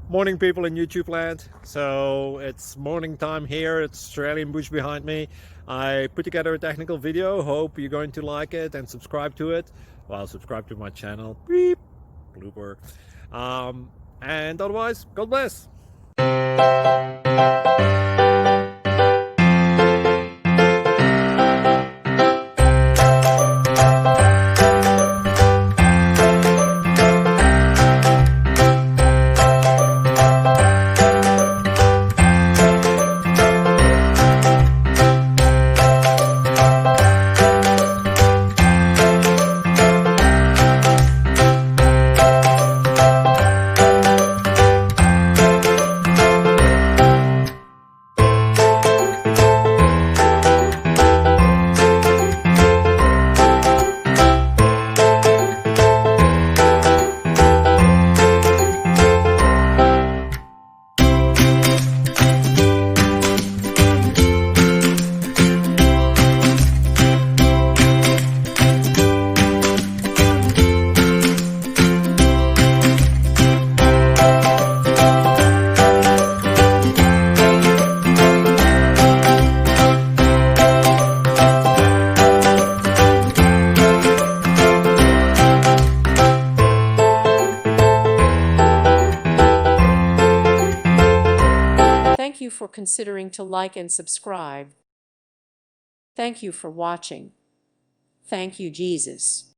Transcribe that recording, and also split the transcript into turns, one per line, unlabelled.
Morning, people in YouTube land. So it's morning time here. It's Australian bush behind me. I put together a technical video. Hope you're going to like it and subscribe to it. Well, subscribe to my channel. Beep. Blooper. And otherwise, God bless.
Thank you for considering to like and subscribe. Thank you for watching. Thank you, Jesus.